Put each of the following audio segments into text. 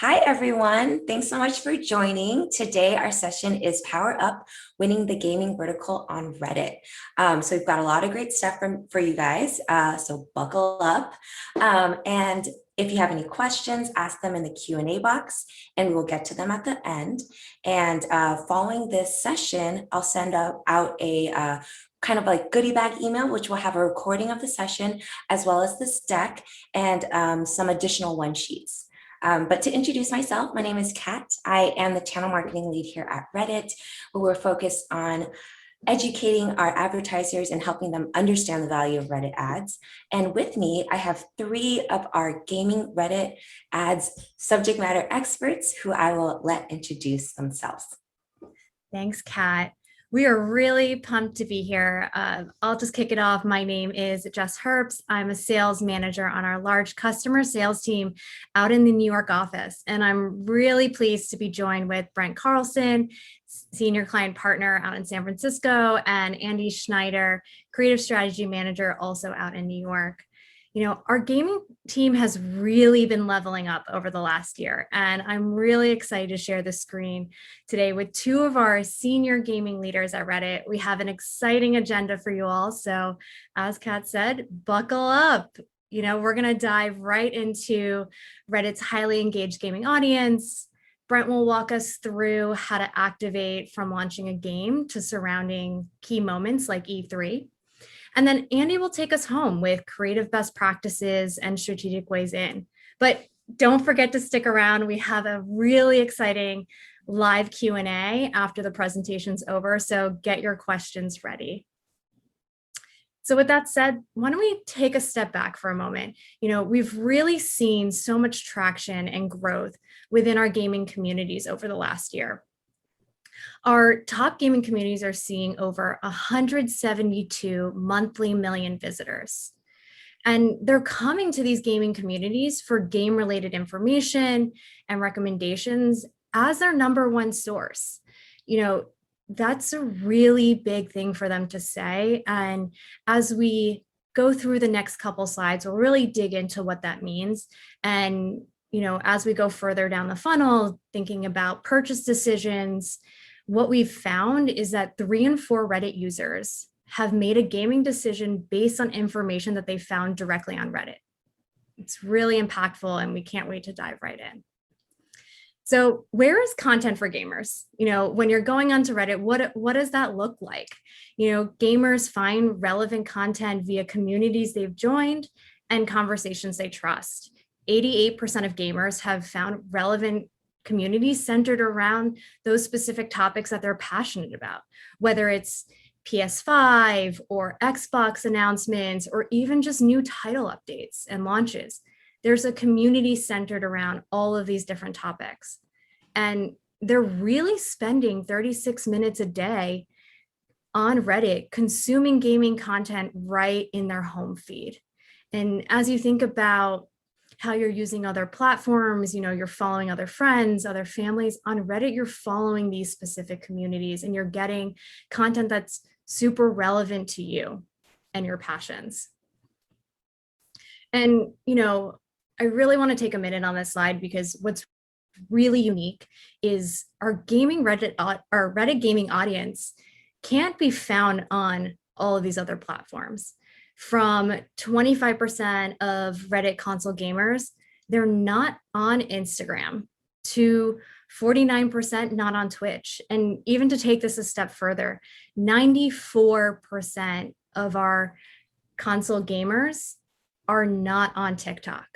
Hi, everyone. Thanks so much for joining. Today, our session is Power Up, Winning the Gaming Vertical on Reddit. So we've got a lot of great stuff for you guys, so buckle up. And if you have any questions, ask them in the Q&A box, and we'll get to them at the end. And following this session, I'll send out a kind of like goodie bag email, which will have a recording of the session, as well as this deck and some additional one sheets. But to introduce myself, my name is Kat. I am the channel marketing lead here at Reddit, where we're focused on educating our advertisers and helping them understand the value of Reddit ads. And with me, I have three of our gaming Reddit ads subject matter experts who I will let introduce themselves. Thanks, Kat. We are really pumped to be here. I'll just kick it off. My name is Jess Herbst. I'm a sales manager on our large customer sales team out in the New York office. And I'm really pleased to be joined with Brent Carlson, senior client partner out in San Francisco, and Andy Schneider, creative strategy manager, also out in New York. You know, our gaming team has really been leveling up over the last year, and I'm really excited to share the screen today with two of our senior gaming leaders at Reddit. We have an exciting agenda for you all. So as Kat said, buckle up. You know, we're going to dive right into Reddit's highly engaged gaming audience. Brent will walk us through how to activate from launching a game to surrounding key moments like E3. And then Andy will take us home with creative best practices and strategic ways in. But don't forget to stick around. We have a really exciting live Q&A after the presentation's over, so get your questions ready. So with that said, why don't we take a step back for a moment? You know, we've really seen so much traction and growth within our gaming communities over the last year. Our top gaming communities are seeing over 172 monthly million visitors. And they're coming to these gaming communities for game-related information and recommendations as their number one source. You know, that's a really big thing for them to say. And as we go through the next couple slides, we'll really dig into what that means. And, you know, as we go further down the funnel, thinking about purchase decisions, what we've found is that 3 in 4 Reddit users have made a gaming decision based on information that they found directly on Reddit. It's really impactful, and we can't wait to dive right in. So where is content for gamers? You know, when you're going onto Reddit, what does that look like? You know, gamers find relevant content via communities they've joined and conversations they trust. 88% of gamers have found relevant communities centered around those specific topics that they're passionate about, whether it's PS5 or Xbox announcements, or even just new title updates and launches. There's a community centered around all of these different topics. And they're really spending 36 minutes a day on Reddit consuming gaming content right in their home feed. And as you think about how you're using other platforms, you know, you're following other friends, other families on Reddit, you're following these specific communities and you're getting content that's super relevant to you and your passions. And, you know, I really want to take a minute on this slide because what's really unique is our Reddit gaming audience can't be found on all of these other platforms. From 25% of Reddit console gamers, they're not on Instagram, to 49% not on Twitch. And even to take this a step further, 94% of our console gamers are not on TikTok.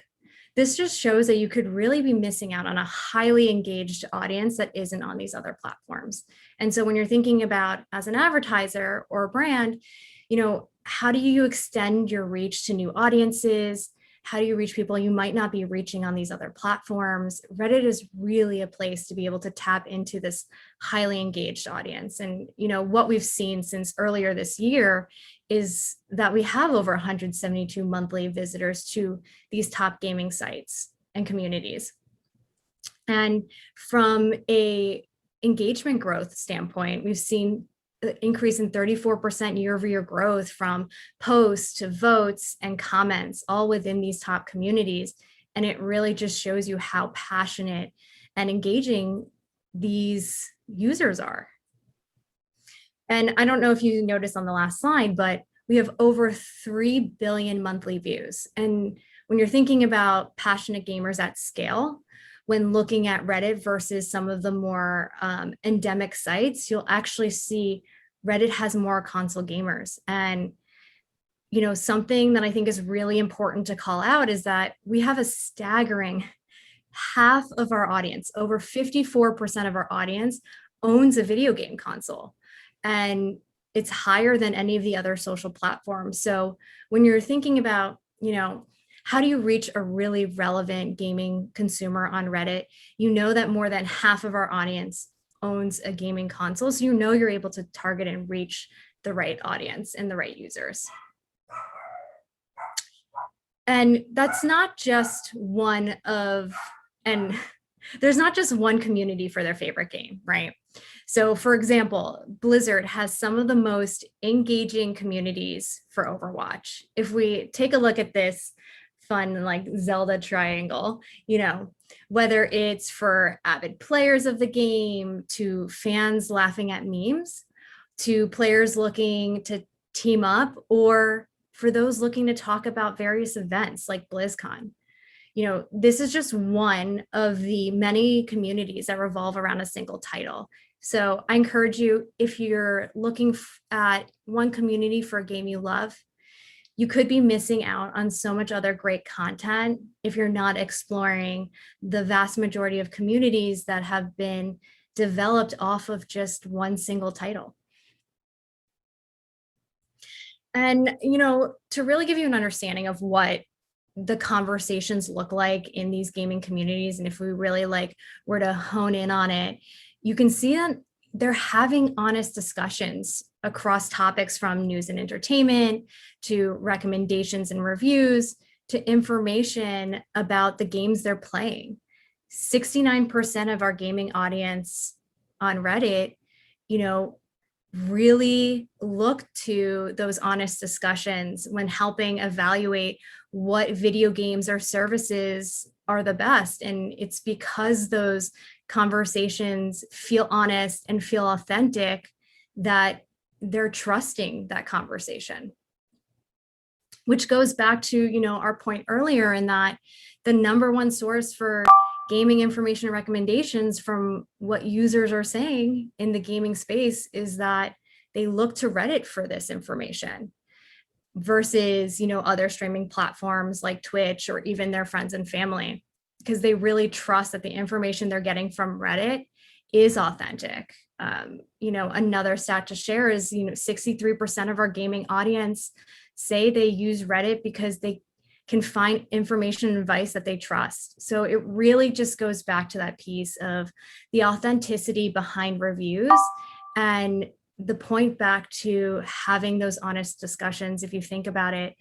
This just shows that you could really be missing out on a highly engaged audience that isn't on these other platforms. And so when you're thinking about as an advertiser or a brand, you know, how do you extend your reach to new audiences? How do you reach people you might not be reaching on these other platforms? Reddit is really a place to be able to tap into this highly engaged audience. And, you know, what we've seen since earlier this year is that we have over 172 monthly visitors to these top gaming sites and communities. And from a engagement growth standpoint, we've seen increase in 34% year-over-year growth from posts to votes and comments, all within these top communities. And it really just shows you how passionate and engaging these users are. And I don't know if you noticed on the last slide, but we have over 3 billion monthly views. And when you're thinking about passionate gamers at scale, when looking at Reddit versus some of the more endemic sites, you'll actually see Reddit has more console gamers. And something that I think is really important to call out is that we have a staggering half of our audience, over 54% of our audience owns a video game console. And it's higher than any of the other social platforms. So when you're thinking about, how do you reach a really relevant gaming consumer on Reddit? You know that more than half of our audience owns a gaming console. So you're able to target and reach the right audience and the right users. And that's not just there's not just one community for their favorite game, right? So for example, Blizzard has some of the most engaging communities for Overwatch. If we take a look at this fun like Zelda triangle, whether it's for avid players of the game, to fans laughing at memes, to players looking to team up, or for those looking to talk about various events like BlizzCon. This is just one of the many communities that revolve around a single title. So I encourage you, if you're looking at one community for a game you love, you could be missing out on so much other great content if you're not exploring the vast majority of communities that have been developed off of just one single title. And, to really give you an understanding of what the conversations look like in these gaming communities, and if we really were to hone in on it, you can see that they're having honest discussions across topics from news and entertainment to recommendations and reviews to information about the games they're playing. 69% of our gaming audience on Reddit, really look to those honest discussions when helping evaluate what video games or services are the best. And it's because those conversations feel honest and feel authentic that they're trusting that conversation. Which goes back to, our point earlier in that the number one source for gaming information and recommendations from what users are saying in the gaming space is that they look to Reddit for this information versus, other streaming platforms like Twitch or even their friends and family, because they really trust that the information they're getting from Reddit is authentic. Another stat to share is, 63% of our gaming audience say they use Reddit because they can find information and advice that they trust. So it really just goes back to that piece of the authenticity behind reviews and the point back to having those honest discussions. If you think about it,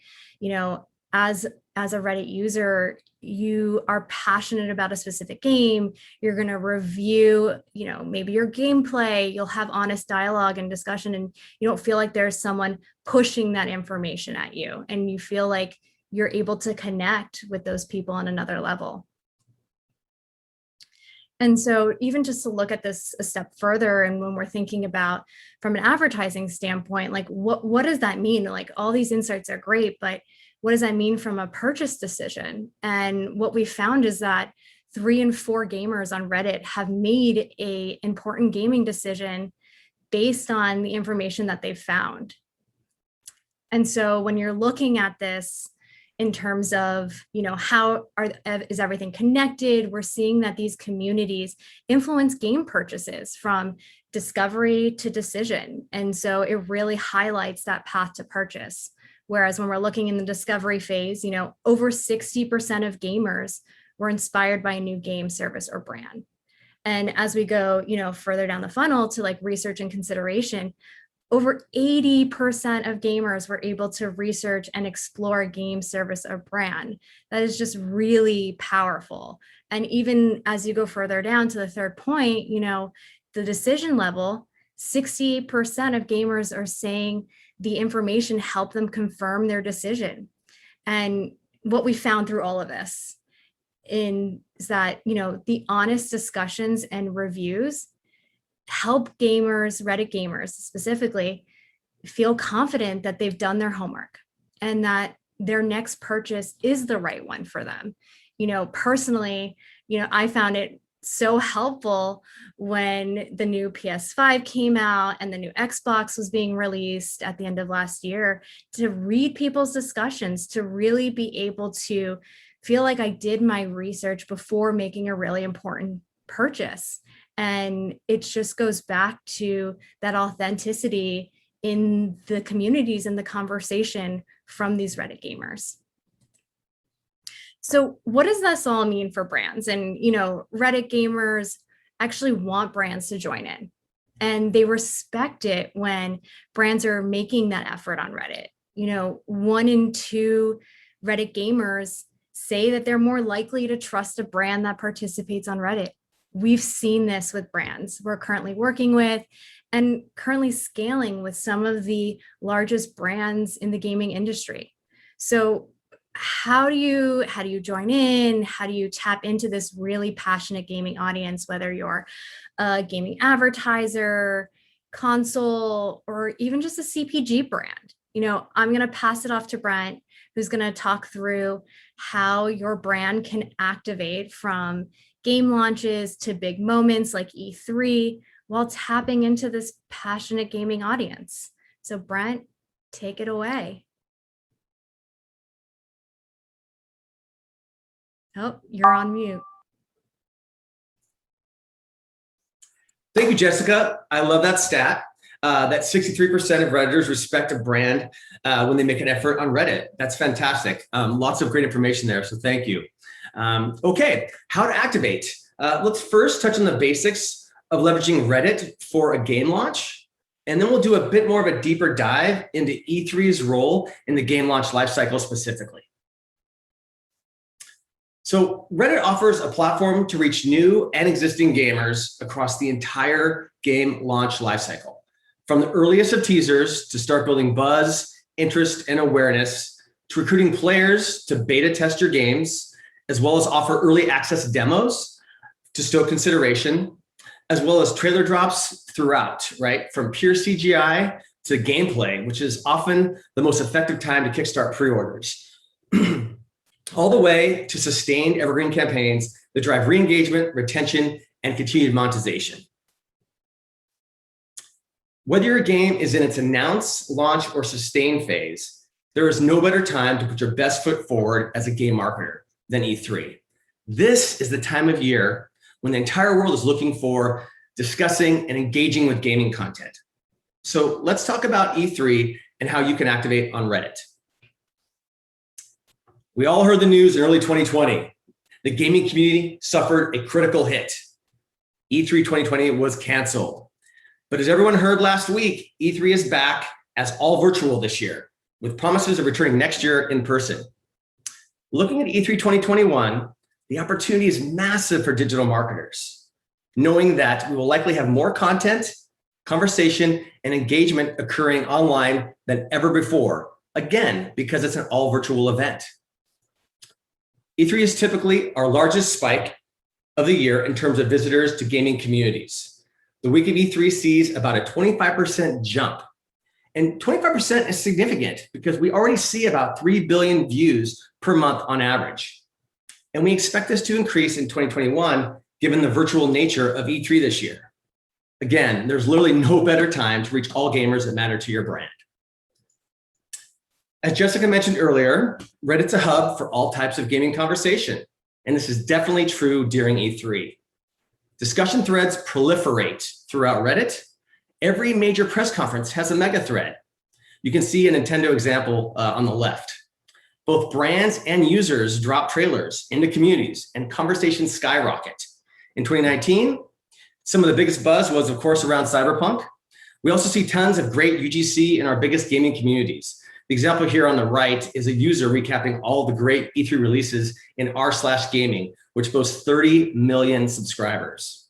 as a Reddit user, you are passionate about a specific game, you're going to review, maybe your gameplay, you'll have honest dialogue and discussion, and you don't feel like there's someone pushing that information at you, and you feel like you're able to connect with those people on another level. And so even just to look at this a step further, and when we're thinking about from an advertising standpoint, what does that mean? All these insights are great, but what does that mean from a purchase decision? And what we found is that 3 in 4 gamers on Reddit have made an important gaming decision based on the information that they've found. And so when you're looking at this in terms of, how is everything connected, we're seeing that these communities influence game purchases from discovery to decision. And so it really highlights that path to purchase. Whereas when we're looking in the discovery phase, over 60% of gamers were inspired by a new game, service, or brand. And as we go, further down the funnel to research and consideration, over 80% of gamers were able to research and explore a game, service, or brand. That is just really powerful. And even as you go further down to the third point, the decision level, 68% of gamers are saying the information helped them confirm their decision. And what we found through all of this is that, the honest discussions and reviews help gamers, Reddit gamers specifically, feel confident that they've done their homework and that their next purchase is the right one for them. Personally, I found it so helpful when the new PS5 came out and the new Xbox was being released at the end of last year, to read people's discussions, to really be able to feel like I did my research before making a really important purchase. And it just goes back to that authenticity in the communities and the conversation from these Reddit gamers. So what does this all mean for brands? And, Reddit gamers actually want brands to join in, and they respect it when brands are making that effort on Reddit. 1 in 2 Reddit gamers say that they're more likely to trust a brand that participates on Reddit. We've seen this with brands we're currently working with and currently scaling with some of the largest brands in the gaming industry. So how do you join in? How do you tap into this really passionate gaming audience, whether you're a gaming advertiser, console, or even just a CPG brand? I'm going to pass it off to Brent, who's going to talk through how your brand can activate from game launches to big moments like E3 while tapping into this passionate gaming audience. So Brent, take it away. Oh, you're on mute. Thank you, Jessica. I love that stat. That 63% of Redditors respect a brand when they make an effort on Reddit. That's fantastic. Lots of great information there, so thank you. Okay, how to activate. Let's first touch on the basics of leveraging Reddit for a game launch, and then we'll do a bit more of a deeper dive into E3's role in the game launch lifecycle specifically. So Reddit offers a platform to reach new and existing gamers across the entire game launch lifecycle, from the earliest of teasers to start building buzz, interest, and awareness, to recruiting players to beta test your games, as well as offer early access demos to stoke consideration, as well as trailer drops throughout, right? From pure CGI to gameplay, which is often the most effective time to kickstart pre-orders. All the way to sustained evergreen campaigns that drive re-engagement, retention, and continued monetization. Whether your game is in its announce, launch, or sustain phase, there is no better time to put your best foot forward as a game marketer than E3. This is the time of year when the entire world is looking for discussing and engaging with gaming content. So let's talk about E3 and how you can activate on Reddit. We all heard the news in early 2020. The gaming community suffered a critical hit. E3 2020 was canceled. But as everyone heard last week, E3 is back as all virtual this year, with promises of returning next year in person. Looking at E3 2021, the opportunity is massive for digital marketers, knowing that we will likely have more content, conversation, and engagement occurring online than ever before, again, because it's an all virtual event. E3 is typically our largest spike of the year in terms of visitors to gaming communities. The week of E3 sees about a 25% jump. And 25% is significant because we already see about 3 billion views per month on average. And we expect this to increase in 2021, given the virtual nature of E3 this year. Again, there's literally no better time to reach all gamers that matter to your brand. As Jessica mentioned earlier, Reddit's a hub for all types of gaming conversation, and this is definitely true during E3. Discussion threads proliferate throughout Reddit. Every major press conference has a mega thread. You can see a Nintendo example on the left. Both brands and users drop trailers into communities and conversations skyrocket. In 2019, some of the biggest buzz was, of course, around Cyberpunk. We also see tons of great UGC in our biggest gaming communities. The example here on the right is a user recapping all the great E3 releases in r/gaming, which boasts 30 million subscribers.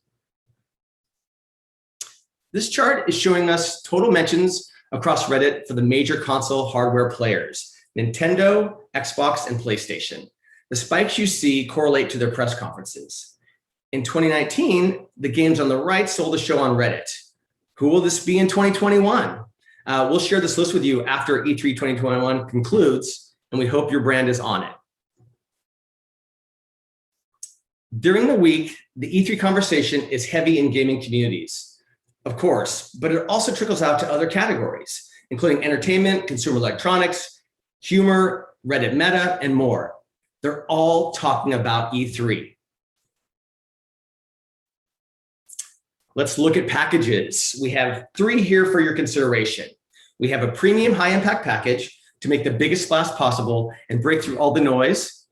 This chart is showing us total mentions across Reddit for the major console hardware players, Nintendo, Xbox, and PlayStation. The spikes you see correlate to their press conferences. In 2019, the games on the right stole the show on Reddit. Who will this be in 2021? We'll share this list with you after E3 2021 concludes, and we hope your brand is on it. During the week, the E3 conversation is heavy in gaming communities, of course, but it also trickles out to other categories, including entertainment, consumer electronics, humor, Reddit meta, and more. They're all talking about E3. Let's look at packages. We have 3 here for your consideration. We have a premium high-impact package to make the biggest splash possible and break through all the noise.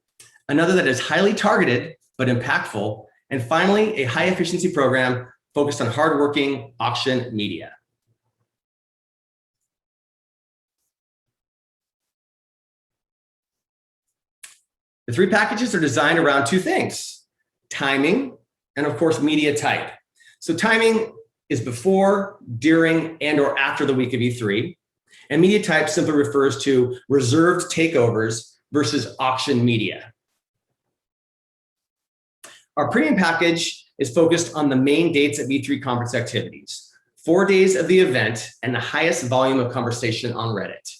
Another that is highly targeted but impactful. And finally, a high-efficiency program focused on hardworking auction media. The 3 packages are designed around 2 things: timing and, of course, media type. So timing is before, during, and or after the week of E3. And media type simply refers to reserved takeovers versus auction media. Our premium package is focused on the main dates of E3 conference activities, 4 days of the event, and the highest volume of conversation on Reddit.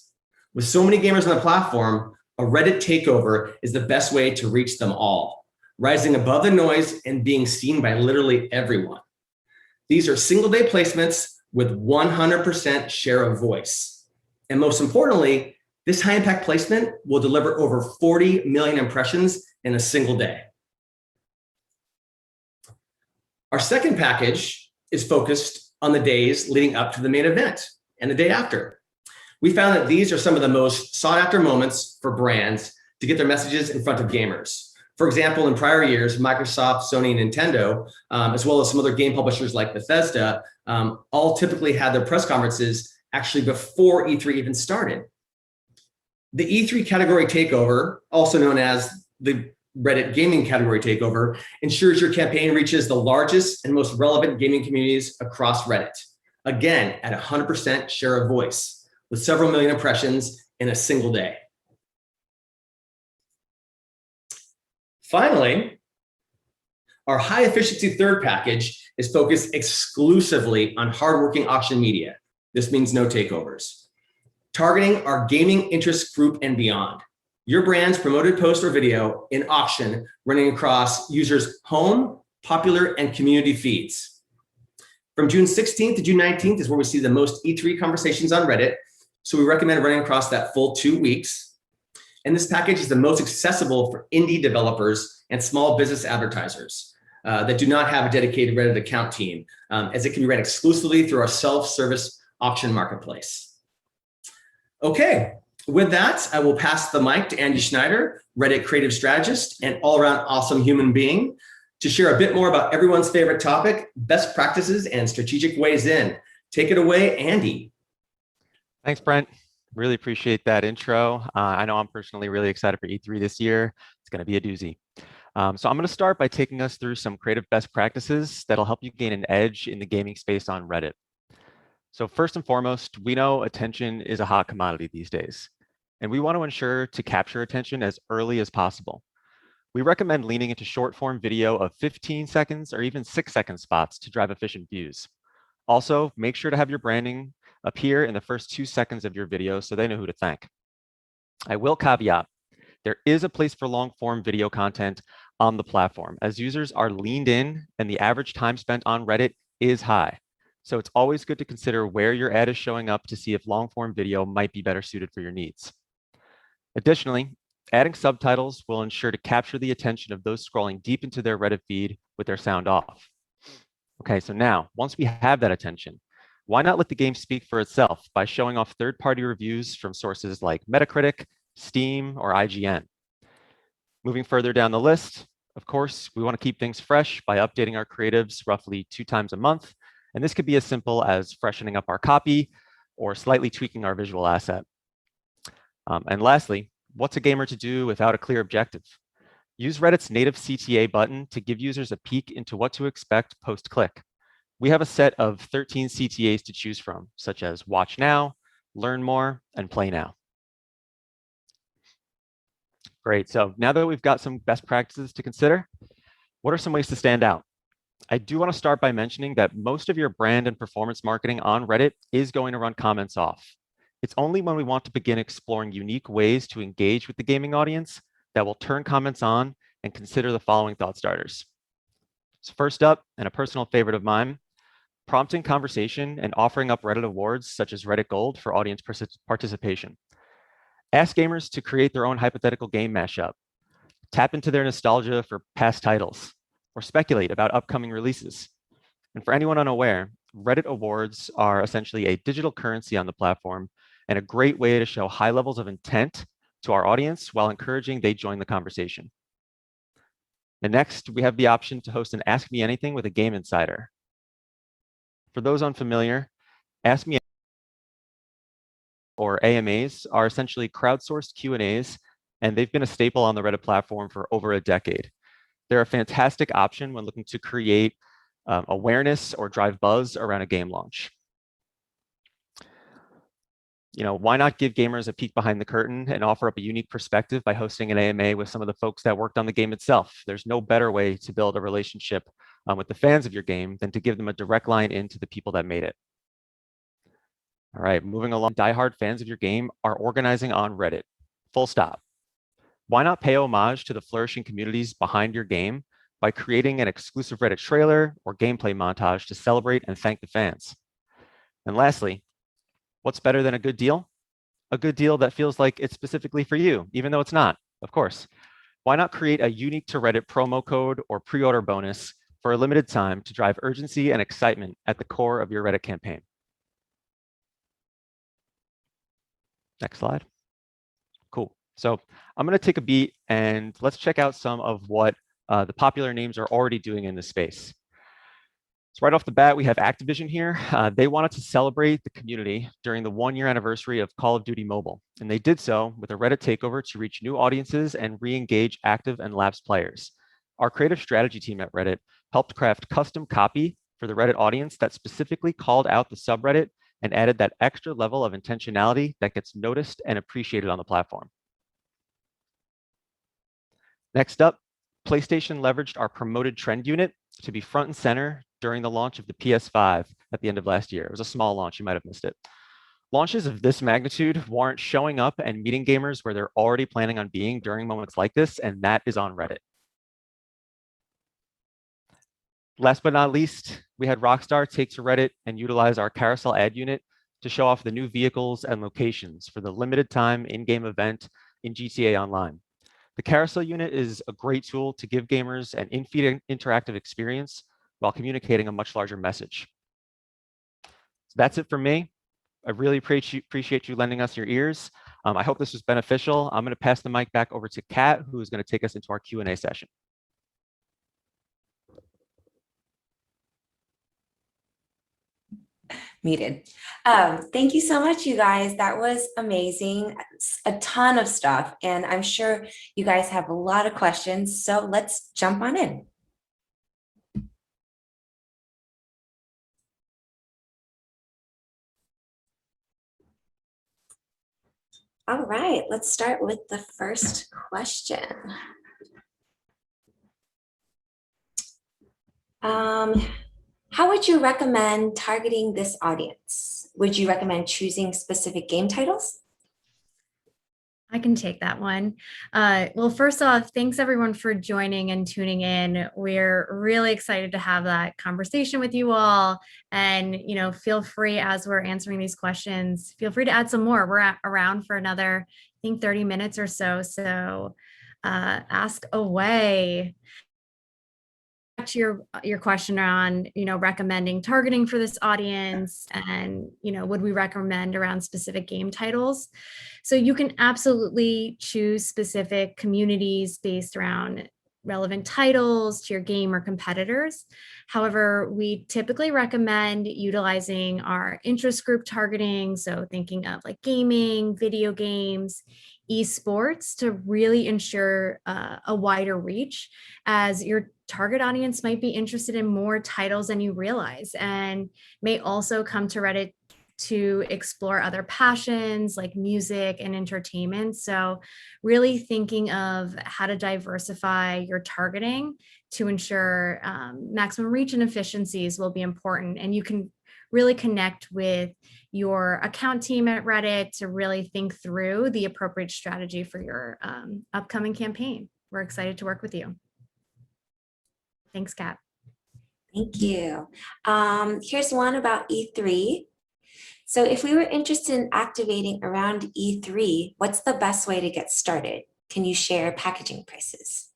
With so many gamers on the platform, a Reddit takeover is the best way to reach them all, rising above the noise and being seen by literally everyone. These are single-day placements with 100% share of voice. And most importantly, this high-impact placement will deliver over 40 million impressions in a single day. Our second package is focused on the days leading up to the main event and the day after. We found that these are some of the most sought-after moments for brands to get their messages in front of gamers. For example, in prior years, Microsoft, Sony, and Nintendo, as well as some other game publishers like Bethesda, all typically had their press conferences actually before E3 even started. The E3 category takeover, also known as the Reddit gaming category takeover, ensures your campaign reaches the largest and most relevant gaming communities across Reddit. Again, at 100% share of voice, with several million impressions in a single day. Finally, our high efficiency third package is focused exclusively on hardworking auction media. This means no takeovers. Targeting our gaming interest group and beyond. Your brand's promoted post or video in auction running across users' home, popular, and community feeds. From June 16th to June 19th is where we see the most E3 conversations on Reddit. So we recommend running across that full 2 weeks. And this package is the most accessible for indie developers and small business advertisers that do not have a dedicated Reddit account team, as it can be read exclusively through our self-service auction marketplace. Okay, with that, I will pass the mic to Andy Schneider, Reddit creative strategist and all-around awesome human being, to share a bit more about everyone's favorite topic, best practices and strategic ways in. Take it away, Andy. Thanks, Brent. Really appreciate that intro. I know I'm personally really excited for E3 this year. It's going to be a doozy. So I'm going to start by taking us through some creative best practices that'll help you gain an edge in the gaming space on Reddit. So first and foremost, we know attention is a hot commodity these days, and we want to ensure to capture attention as early as possible. We recommend leaning into short form video of 15 seconds or even 6-second spots to drive efficient views. Also, make sure to have your branding appear in the first 2 seconds of your video so they know who to thank. I will caveat, there is a place for long form video content on the platform, as users are leaned in and the average time spent on Reddit is high. So it's always good to consider where your ad is showing up to see if long form video might be better suited for your needs. Additionally, adding subtitles will ensure to capture the attention of those scrolling deep into their Reddit feed with their sound off. Okay, so now, once we have that attention, why not let the game speak for itself by showing off third-party reviews from sources like Metacritic, Steam, or IGN? Moving further down the list, of course, we want to keep things fresh by updating our creatives roughly 2 times a month. And this could be as simple as freshening up our copy or slightly tweaking our visual asset. And lastly, what's a gamer to do without a clear objective? Use Reddit's native CTA button to give users a peek into what to expect post-click. We have a set of 13 CTAs to choose from, such as Watch Now, Learn More, and Play Now. Great. So now that we've got some best practices to consider, what are some ways to stand out? I do want to start by mentioning that most of your brand and performance marketing on Reddit is going to run comments off. It's only when we want to begin exploring unique ways to engage with the gaming audience that we'll turn comments on and consider the following thought starters. So first up, and a personal favorite of mine, prompting conversation and offering up Reddit awards such as Reddit Gold for audience participation. Ask gamers to create their own hypothetical game mashup. Tap into their nostalgia for past titles, or speculate about upcoming releases. And for anyone unaware, Reddit awards are essentially a digital currency on the platform and a great way to show high levels of intent to our audience while encouraging they join the conversation. And next, we have the option to host an Ask Me Anything with a Game Insider. For those unfamiliar, Ask Me or AMAs are essentially crowdsourced Q&As, and they've been a staple on the Reddit platform for over a decade. They're a fantastic option when looking to create awareness or drive buzz around a game launch. Why not give gamers a peek behind the curtain and offer up a unique perspective by hosting an AMA with some of the folks that worked on the game itself? There's no better way to build a relationship with the fans of your game than to give them a direct line into the people that made it. All right, moving along, diehard fans of your game are organizing on Reddit, full stop. Why not pay homage to the flourishing communities behind your game by creating an exclusive Reddit trailer or gameplay montage to celebrate and thank the fans? And lastly, what's better than a good deal? A good deal that feels like it's specifically for you, even though it's not, of course. Why not create a unique to Reddit promo code or pre-order bonus for a limited time to drive urgency and excitement at the core of your Reddit campaign? Next slide. Cool. So I'm going to take a beat and let's check out some of what the popular names are already doing in this space. So right off the bat, we have Activision here. They wanted to celebrate the community during the 1-year anniversary of Call of Duty Mobile, and they did so with a Reddit takeover to reach new audiences and re-engage active and lapsed players. Our creative strategy team at Reddit helped craft custom copy for the Reddit audience that specifically called out the subreddit and added that extra level of intentionality that gets noticed and appreciated on the platform. Next up, PlayStation leveraged our promoted trend unit to be front and center during the launch of the PS5 at the end of last year. It was a small launch, you might have missed it. Launches of this magnitude warrant showing up and meeting gamers where they're already planning on being during moments like this, and that is on Reddit. Last but not least, we had Rockstar take to Reddit and utilize our carousel ad unit to show off the new vehicles and locations for the limited time in-game event in GTA Online. The carousel unit is a great tool to give gamers an in-feed interactive experience while communicating a much larger message. So that's it for me. I really appreciate you lending us your ears. I hope this was beneficial. I'm going to pass the mic back over to Kat, who is going to take us into our Q&A session. Muted. Thank you so much, you guys. That was amazing. A ton of stuff. And I'm sure you guys have a lot of questions. So let's jump on in. All right, let's start with the first question. How would you recommend targeting this audience? Would you recommend choosing specific game titles? I can take that one. Well, first off, thanks everyone for joining and tuning in. We're really excited to have that conversation with you all. And, feel free as we're answering these questions, feel free to add some more. We're around for another, I think 30 minutes or so. So ask away. To your question on recommending targeting for this audience and would we recommend around specific game titles, so you can absolutely choose specific communities based around relevant titles to your game or competitors. However, we typically recommend utilizing our interest group targeting, so thinking of like gaming, video games, esports, to really ensure a wider reach, as your target audience might be interested in more titles than you realize and may also come to Reddit to explore other passions like music and entertainment. So really thinking of how to diversify your targeting to ensure maximum reach and efficiencies will be important. And you can really connect with your account team at Reddit to really think through the appropriate strategy for your upcoming campaign. We're excited to work with you. Thanks, Kat. Thank you. Here's one about E3. So if we were interested in activating around E3, what's the best way to get started? Can you share packaging prices?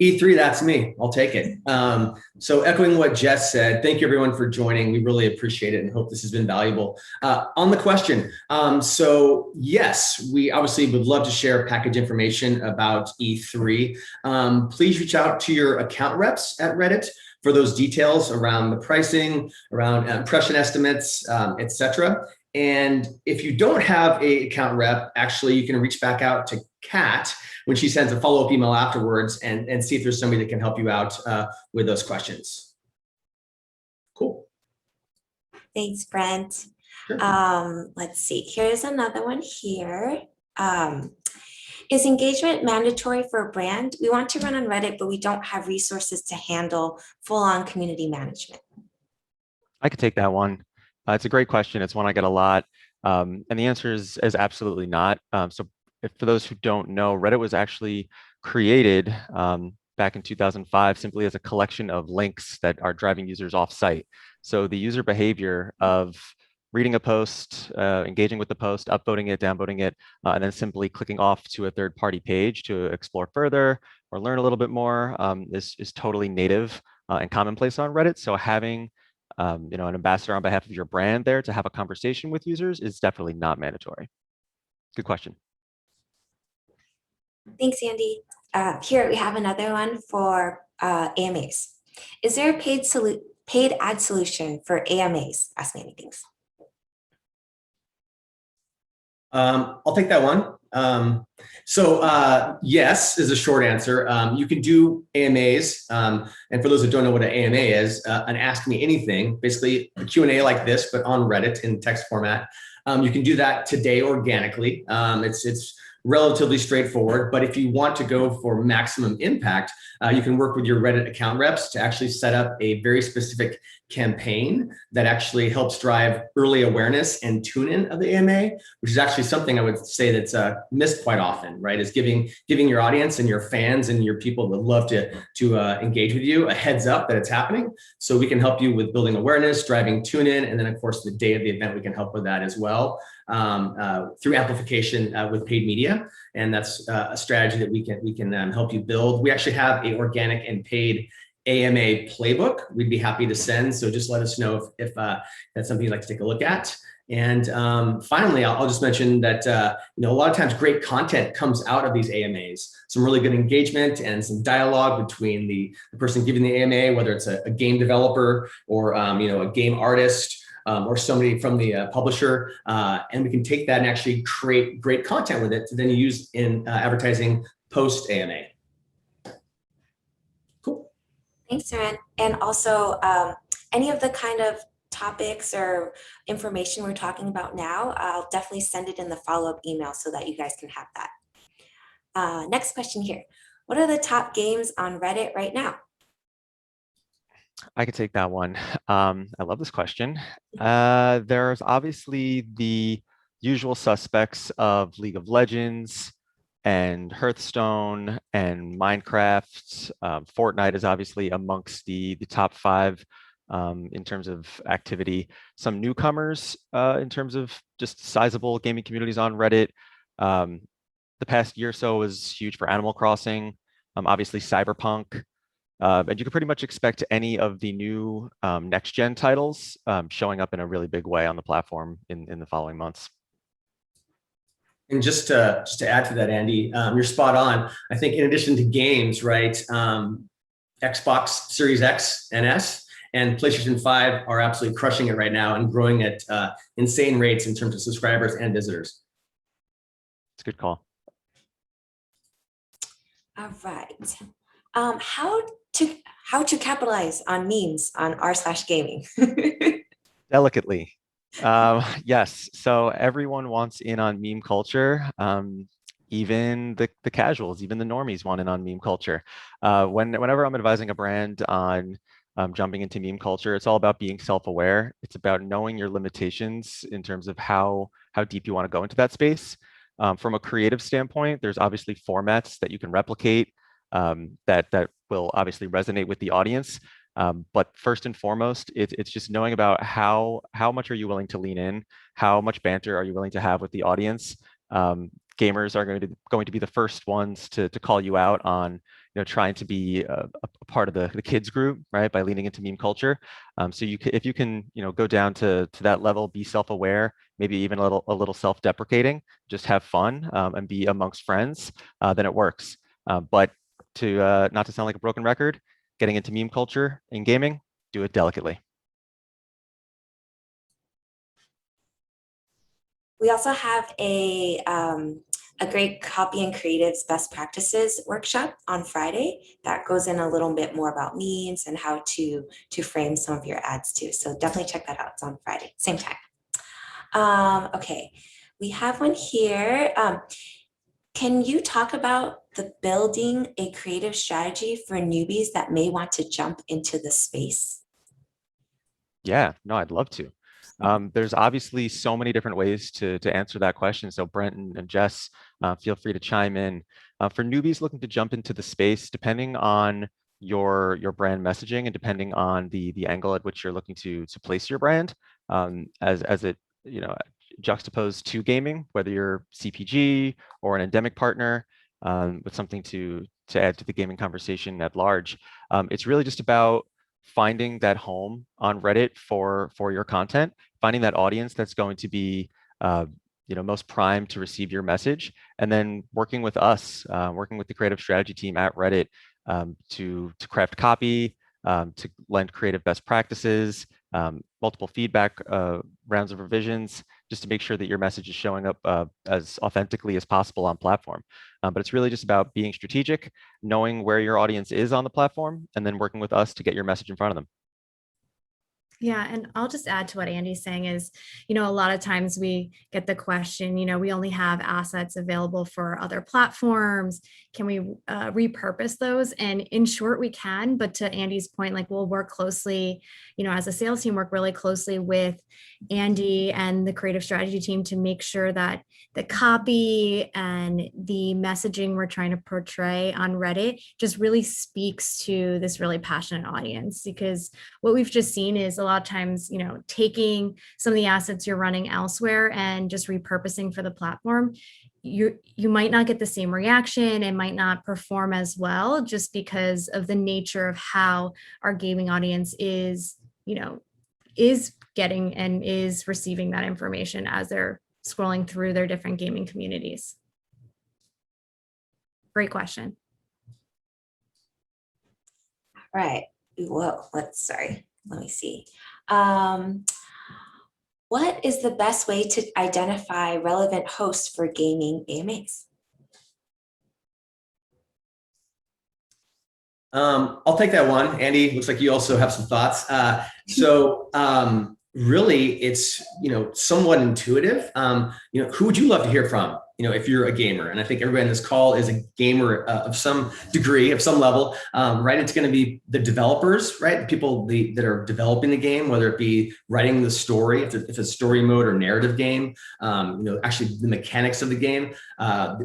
E3, that's me. I'll take it. So echoing what Jess said, thank you everyone for joining. We really appreciate it and hope this has been valuable. On the question, so yes, we obviously would love to share package information about E3. Please reach out to your account reps at Reddit for those details around the pricing, around impression estimates, etc. And if you don't have an account rep, actually, you can reach back out to Kat when she sends a follow-up email afterwards and see if there's somebody that can help you out with those questions. Cool. Thanks, Brent. Sure. Let's see. Here's another one here. Is engagement mandatory for a brand? We want to run on Reddit, but we don't have resources to handle full-on community management. I could take that one. It's a great question. It's one I get a lot. And the answer is absolutely not. So for those who don't know, Reddit was actually created back in 2005 simply as a collection of links that are driving users off site. So the user behavior of reading a post, engaging with the post, upvoting it, downvoting it, and then simply clicking off to a third-party page to explore further or learn a little bit more is totally native and commonplace on Reddit. So having an ambassador on behalf of your brand there to have a conversation with users is definitely not mandatory. Good question. Thanks, Andy. Here we have another one for AMAs. Is there a paid ad solution for AMAs? Ask me anything. I'll take that one. Yes is a short answer. You can do AMAs. And for those that don't know what an AMA is, an Ask Me Anything, basically a Q&A like this, but on Reddit in text format. You can do that today organically. It's relatively straightforward, but if you want to go for maximum impact, you can work with your Reddit account reps to actually set up a very specific campaign that actually helps drive early awareness and tune-in of the AMA, which is actually something I would say that's missed quite often, right? Is giving your audience and your fans and your people that love to engage with you a heads up that it's happening. So we can help you with building awareness, driving tune-in, and then of course the day of the event we can help with that as well. Through amplification with paid media, and that's a strategy that we can help you build. We actually have a organic and paid AMA playbook we'd be happy to send, so just let us know if that's something you'd like to take a look at. And finally, I'll just mention that a lot of times great content comes out of these AMAs, some really good engagement and some dialogue between the person giving the AMA, whether it's a game developer or a game artist, or somebody from the publisher, and we can take that and actually create great content with it to then use in advertising post AMA. Cool. Thanks, Aaron. And also, any of the kind of topics or information we're talking about now, I'll definitely send it in the follow-up email so that you guys can have that. Next question here. What are the top games on Reddit right now? I could take that one. I love this question. There's obviously the usual suspects of League of Legends and Hearthstone and Minecraft. Fortnite is obviously amongst the top 5 in terms of activity. Some newcomers in terms of just sizable gaming communities on Reddit. The past year or so was huge for Animal Crossing, obviously Cyberpunk. And you can pretty much expect any of the new next-gen titles showing up in a really big way on the platform in the following months. And just to add to that, Andy, you're spot on. I think in addition to games, right, Xbox Series X and S and PlayStation 5 are absolutely crushing it right now and growing at insane rates in terms of subscribers and visitors. It's a good call. All right. How to capitalize on memes on r/gaming? Delicately. Yes, so everyone wants in on meme culture. Even the casuals, even the normies want in on meme culture. Whenever I'm advising a brand on jumping into meme culture, it's all about being self-aware. It's about knowing your limitations in terms of how deep you want to go into that space. From a creative standpoint, there's obviously formats that you can replicate that will obviously resonate with the audience. But first and foremost, it's just knowing about how much are you willing to lean in, how much banter are you willing to have with the audience. Gamers are going to be the first ones to call you out on trying to be a part of the kids group, right, by leaning into meme culture. So if you can go down to that level, be self-aware, maybe even a little self-deprecating, just have fun and be amongst friends, then it works. But to not to sound like a broken record, getting into meme culture in gaming, do it delicately. We also have a great copy and creatives best practices workshop on Friday that goes in a little bit more about memes and how to frame some of your ads too. So definitely check that out. It's on Friday, same time. Okay, we have one here. Can you talk about the building a creative strategy for newbies that may want to jump into the space? Yeah, no, I'd love to. There's obviously so many different ways to answer that question. So Brent and Jess, feel free to chime in. For newbies looking to jump into the space, depending on your brand messaging and depending on the angle at which you're looking to place your brand, as it juxtaposed to gaming, whether you're CPG or an endemic partner, with something to add to the gaming conversation at large. It's really just about finding that home on Reddit for your content, finding that audience that's going to be most primed to receive your message, and then working with us, working with the creative strategy team at Reddit to craft copy, to lend creative best practices, multiple feedback rounds of revisions, just to make sure that your message is showing up as authentically as possible on platform. But it's really just about being strategic, knowing where your audience is on the platform, and then working with us to get your message in front of them. Yeah, and I'll just add to what Andy's saying is, a lot of times we get the question, we only have assets available for other platforms. Can we repurpose those? And in short, we can. But to Andy's point, like we'll work closely, as a sales team, work really closely with Andy and the creative strategy team to make sure that the copy and the messaging we're trying to portray on Reddit just really speaks to this really passionate audience. Because what we've just seen is a lot of times, taking some of the assets you're running elsewhere and just repurposing for the platform, you might not get the same reaction. It might not perform as well just because of the nature of how our gaming audience is getting and is receiving that information as they're scrolling through their different gaming communities. Great question. All right. Whoa, let me see. What is the best way to identify relevant hosts for gaming AMAs? I'll take that one. Andy, looks like you also have some thoughts. Really, it's somewhat intuitive. Who would you love to hear from? If you're a gamer, and I think everybody on this call is a gamer of some degree, of some level, right? It's going to be the developers, right? The people that are developing the game, whether it be writing the story, if it's a story mode or narrative game, actually the mechanics of the game.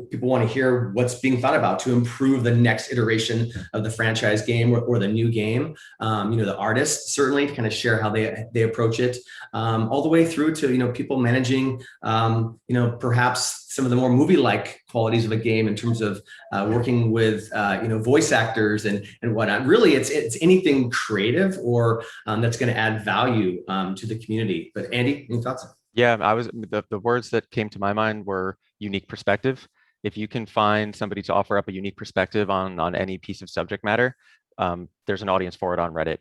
People want to hear what's being thought about to improve the next iteration of the franchise game or the new game. The artists certainly to kind of share how they approach it, all the way through to people managing, perhaps some of the more movie-like qualities of a game in terms of working with voice actors and whatnot. Really, it's anything creative or that's going to add value to the community. But Andy, any thoughts? Yeah, the words that came to my mind were unique perspective. If you can find somebody to offer up a unique perspective on any piece of subject matter, there's an audience for it on Reddit.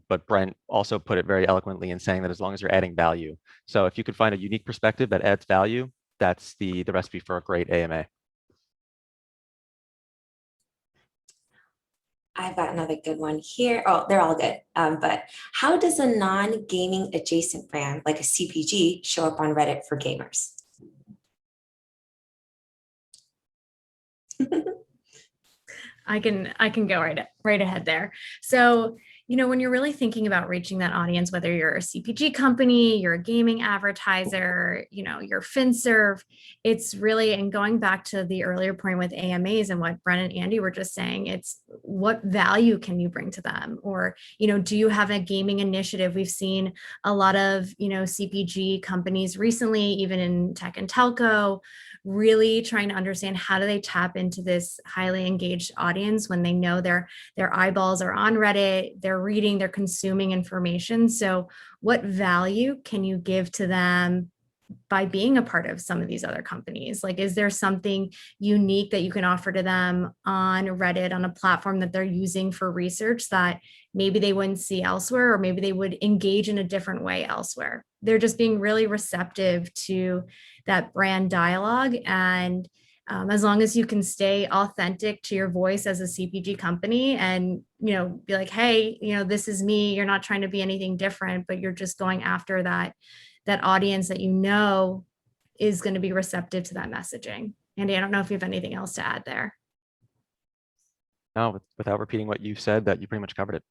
But Brent also put it very eloquently in saying that as long as you're adding value. So if you could find a unique perspective that adds value, that's the recipe for a great AMA. I've got another good one here. Oh, they're all good. But how does a non-gaming adjacent brand like a CPG show up on Reddit for gamers? I can go right ahead there. So, when you're really thinking about reaching that audience, whether you're a CPG company, you're a gaming advertiser, you're FinServe, it's really, and going back to the earlier point with AMAs and what Brennan and Andy were just saying, it's what value can you bring to them? Or, do you have a gaming initiative? We've seen a lot of, CPG companies recently, even in tech and telco, really trying to understand how do they tap into this highly engaged audience when they know their eyeballs are on Reddit, they're reading, they're consuming information. So what value can you give to them by being a part of some of these other companies? Like, is there something unique that you can offer to them on Reddit, on a platform that they're using for research that maybe they wouldn't see elsewhere, or maybe they would engage in a different way elsewhere? They're just being really receptive to that brand dialogue. And as long as you can stay authentic to your voice as a CPG company and, be like, hey, this is me. You're not trying to be anything different, but you're just going after that audience that is going to be receptive to that messaging. Andy, I don't know if you have anything else to add there. No, without repeating what you said, that you pretty much covered it.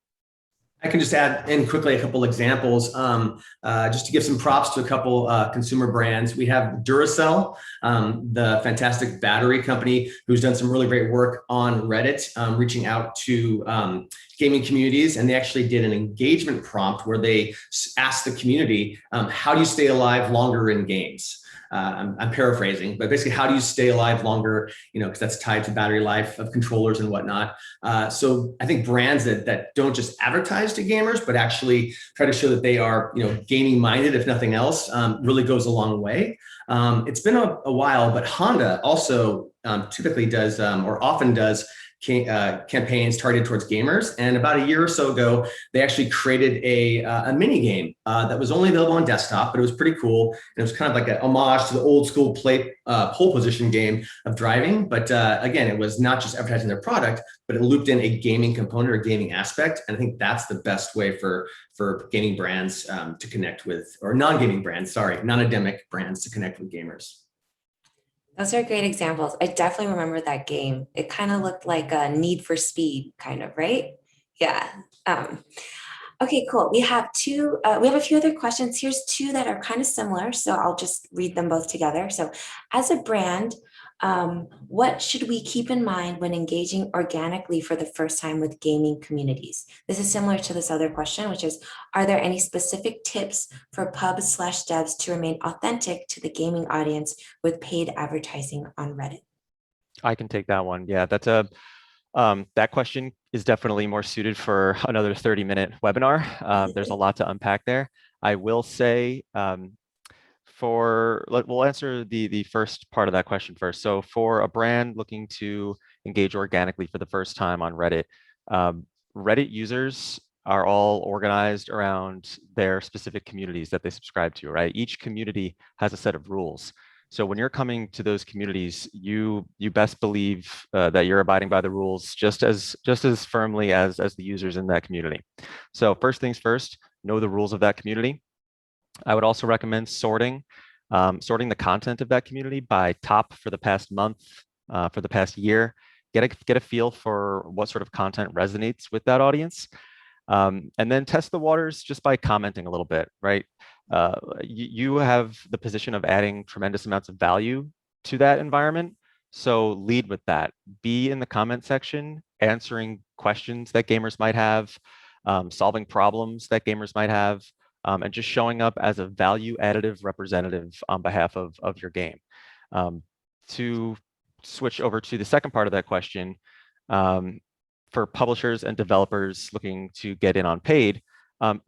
I can just add in quickly a couple examples, just to give some props to a couple consumer brands. We have Duracell, the fantastic battery company, who's done some really great work on Reddit, reaching out to gaming communities, and they actually did an engagement prompt where they asked the community, how do you stay alive longer in games? I'm paraphrasing, but basically, how do you stay alive longer? Because that's tied to battery life of controllers and whatnot. So I think brands that don't just advertise to gamers, but actually try to show that they are, gaming minded, if nothing else, really goes a long way. It's been a while, but Honda also typically does or often does campaigns targeted towards gamers. And about a year or so ago, they actually created a mini game that was only available on desktop, but it was pretty cool. And it was kind of like an homage to the old school pole position game of driving. But again, it was not just advertising their product, but it looped in a gaming component or gaming aspect. And I think that's the best way for gaming brands to connect with, or non-gaming brands, sorry, non-endemic brands to connect with gamers. Those are great examples. I definitely remember that game. It kind of looked like a Need for Speed, kind of, right? Yeah. Okay, cool. We have a few other questions. Here's two that are kind of similar, so I'll just read them both together. So as a brand, what should we keep in mind when engaging organically for the first time with gaming communities? This is similar to this other question, which is, are there any specific tips for pubs/devs to remain authentic to the gaming audience with paid advertising on Reddit? I can take that one. Yeah, that's that question is definitely more suited for another 30-minute webinar. There's a lot to unpack there. I will say, we'll answer the first part of that question first. So for a brand looking to engage organically for the first time on Reddit, Reddit users are all organized around their specific communities that they subscribe to, right? Each community has a set of rules. So when you're coming to those communities, you best believe that you're abiding by the rules just as firmly as the users in that community. So first things first, know the rules of that community. I would also recommend sorting the content of that community by top for the past month, for the past year. Get a feel for what sort of content resonates with that audience. And then test the waters just by commenting a little bit, right? You have the position of adding tremendous amounts of value to that environment. So lead with that. Be in the comment section, answering questions that gamers might have, solving problems that gamers might have, and just showing up as a value additive representative on behalf of your game. To switch over to the second part of that question, for publishers and developers looking to get in on paid,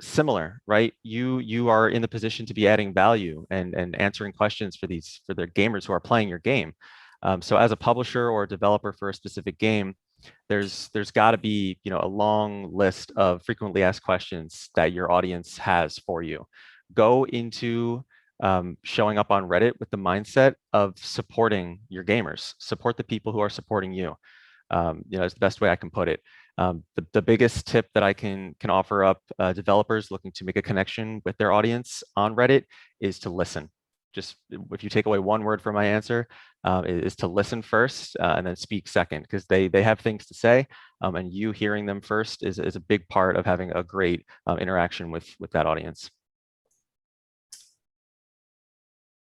similar, right? You are in the position to be adding value and answering questions for their gamers who are playing your game. So as a publisher or a developer for a specific game, there's got to be a long list of frequently asked questions that your audience has for you. Go into showing up on Reddit with the mindset of supporting your gamers, support the people who are supporting you. It's the best way I can put it. The biggest tip that I can offer up developers looking to make a connection with their audience on Reddit is to listen. Just if you take away one word from my answer, is to listen first and then speak second, because they have things to say, and you hearing them first is a big part of having a great interaction with that audience.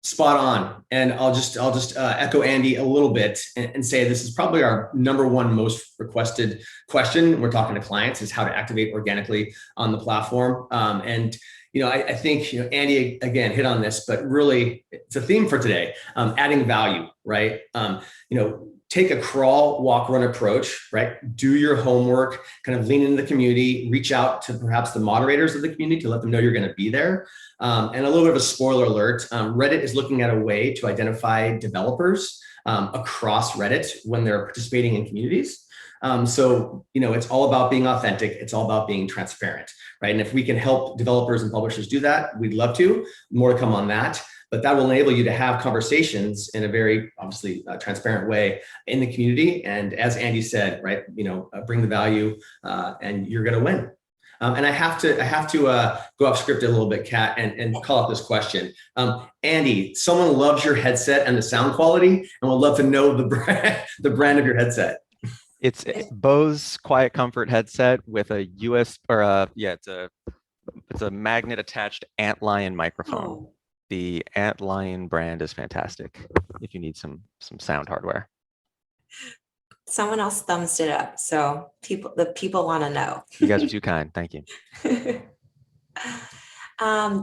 Spot on. And I'll just echo Andy a little bit and say this is probably our #1 most requested question. We're talking to clients is how to activate organically on the platform. And I think Andy again hit on this, but really it's a theme for today. Adding value, right? Take a crawl, walk, run approach, right? Do your homework, kind of lean into the community, reach out to perhaps the moderators of the community to let them know you're going to be there. And a little bit of a spoiler alert, Reddit is looking at a way to identify developers across Reddit when they're participating in communities. So it's all about being authentic. It's all about being transparent, right? And if we can help developers and publishers do that, we'd love to. More to come on that. But that will enable you to have conversations in a very obviously transparent way in the community. And as Andy said, right, bring the value and you're going to win. And I have to go off script a little bit, Kat, and call out this question. Andy, someone loves your headset and the sound quality, and would love to know the brand of your headset. It's Bose Quiet Comfort headset with a it's a magnet attached Antlion microphone. Oh. The Antlion brand is fantastic if you need some sound hardware. Someone else thumbs it up, so the people want to know. You guys are too kind. Thank you.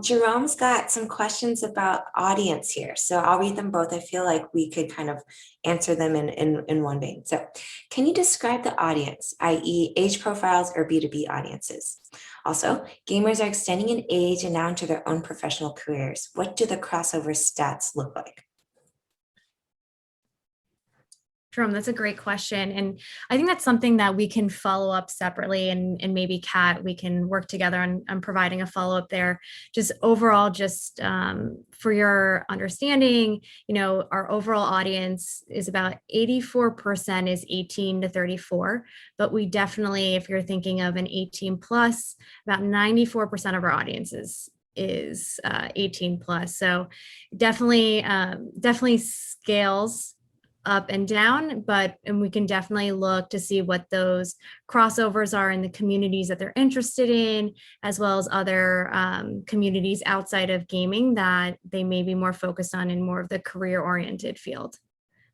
Jerome's got some questions about audience here, so I'll read them both. I feel like we could kind of answer them in one vein. So can you describe the audience, i.e. age profiles or B2B audiences? Also, gamers are extending in age and now into their own professional careers. What do the crossover stats look like? Jerome, that's a great question. And I think that's something that we can follow up separately, and maybe Kat, we can work together on providing a follow-up there. Just overall, for your understanding, our overall audience is about 84% is 18 to 34, but we definitely, if you're thinking of an 18 plus, about 94% of our audience is 18 plus. So definitely scales up and down, and we can definitely look to see what those crossovers are in the communities that they're interested in, as well as other communities outside of gaming that they may be more focused on in more of the career-oriented field.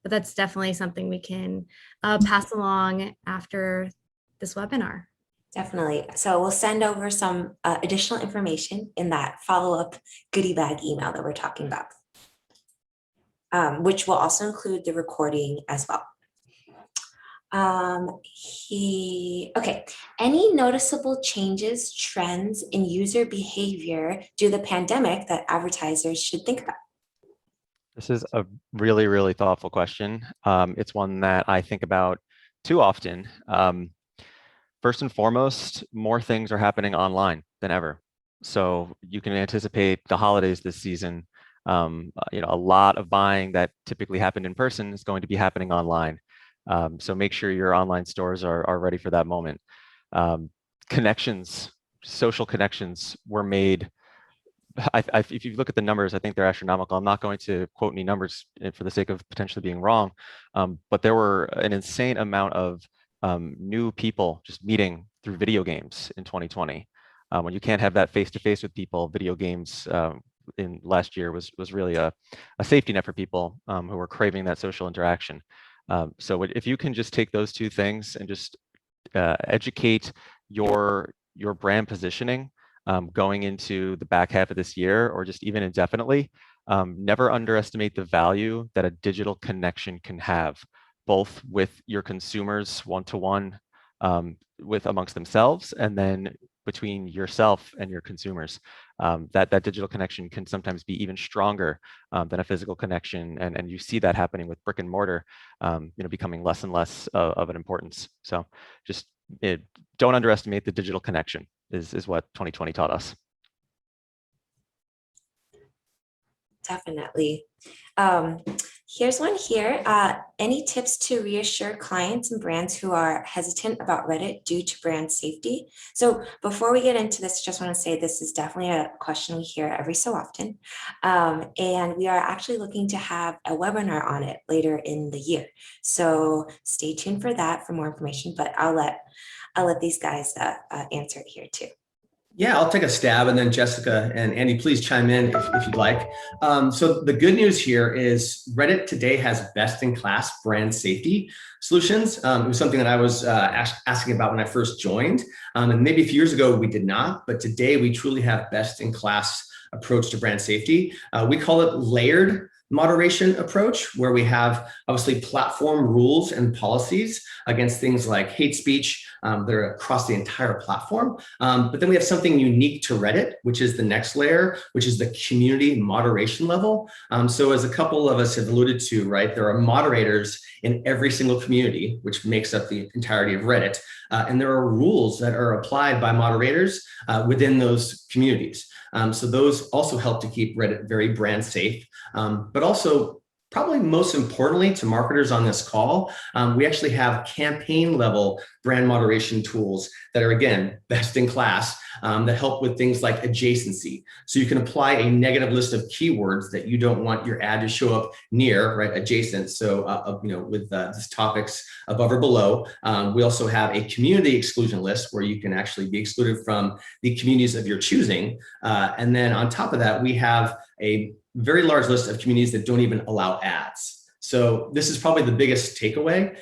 But that's definitely something we can pass along after this webinar. Definitely. So we'll send over some additional information in that follow-up goodie bag email that we're talking about. Which will also include the recording as well. Okay. Any noticeable changes, trends in user behavior due to the pandemic that advertisers should think about? This is a really, really thoughtful question. It's one that I think about too often. First and foremost, more things are happening online than ever. So you can anticipate the holidays this season. A lot of buying that typically happened in person is going to be happening online. So make sure your online stores are ready for that moment. Social connections were made. If you look at the numbers, I think they're astronomical. I'm not going to quote any numbers for the sake of potentially being wrong, but there were an insane amount of new people just meeting through video games in 2020. When you can't have that face-to-face with people, video games in last year was really a safety net for people who were craving that social interaction. So if you can just take those two things and just educate your brand positioning going into the back half of this year, or just even indefinitely, never underestimate the value that a digital connection can have, both with your consumers one-to-one with amongst themselves, and then between yourself and your consumers. That digital connection can sometimes be even stronger than a physical connection, and you see that happening with brick and mortar, becoming less and less of an importance. So just don't underestimate the digital connection is what 2020 taught us. Definitely. Here's one here. Any tips to reassure clients and brands who are hesitant about Reddit due to brand safety? So before we get into this, just want to say this is definitely a question we hear every so often. And we are actually looking to have a webinar on it later in the year. So stay tuned for that for more information, but I'll let these guys answer it here too. Yeah, I'll take a stab, and then Jessica and Andy, please chime in if you'd like. So the good news here is Reddit today has best-in-class brand safety solutions. It was something that I was asking about when I first joined, and maybe a few years ago we did not, but today we truly have best-in-class approach to brand safety. We call it layered moderation approach, where we have obviously platform rules and policies against things like hate speech that are across the entire platform. But then we have something unique to Reddit, which is the next layer, which is the community moderation level. So as a couple of us have alluded to, right, there are moderators in every single community, which makes up the entirety of Reddit. And there are rules that are applied by moderators within those communities. So those also help to keep Reddit very brand safe, but also probably most importantly to marketers on this call, we actually have campaign level brand moderation tools that are, again, best in class, that help with things like adjacency. So you can apply a negative list of keywords that you don't want your ad to show up near, right, adjacent. So, with these topics above or below. We also have a community exclusion list where you can actually be excluded from the communities of your choosing. And then on top of that, we have a very large list of communities that don't even allow ads. So this is probably the biggest takeaway.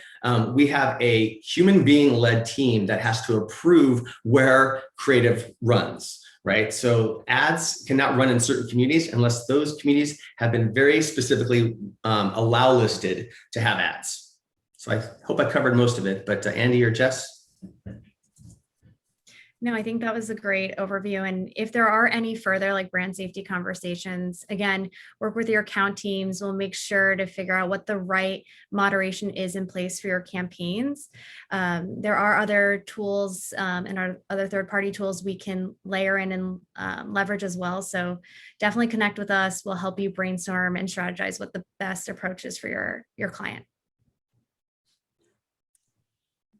We have a human being led team that has to approve where creative runs, right? So ads cannot run in certain communities unless those communities have been very specifically allow listed to have ads. So I hope I covered most of it, but Andy or Jess? No, I think that was a great overview. And if there are any further like brand safety conversations, again, work with your account teams. We'll make sure to figure out what the right moderation is in place for your campaigns. There are other tools and our other third-party tools we can layer in and leverage as well. So definitely connect with us. We'll help you brainstorm and strategize what the best approach is for your client.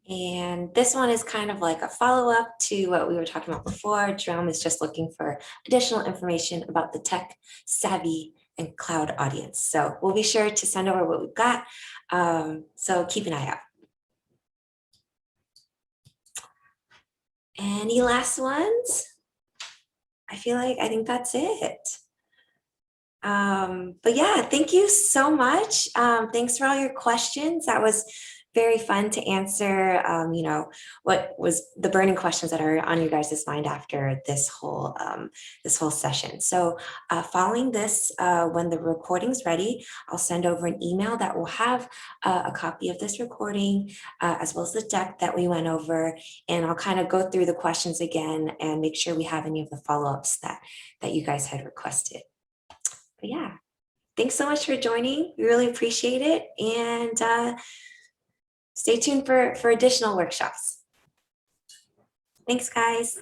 And this one is kind of like a follow-up to what we were talking about before. Jerome is just looking for additional information about the tech savvy and cloud audience. So we'll be sure to send over what we've got. So keep an eye out. Any last ones? I think that's it. But yeah, thank you so much. Thanks for all your questions. That was very fun to answer, what was the burning questions that are on you guys' mind after this whole session. So following this, when the recording's ready, I'll send over an email that will have a copy of this recording, as well as the deck that we went over, and I'll kind of go through the questions again and make sure we have any of the follow-ups that you guys had requested. But yeah, thanks so much for joining. We really appreciate it. And stay tuned for additional workshops. Thanks, guys.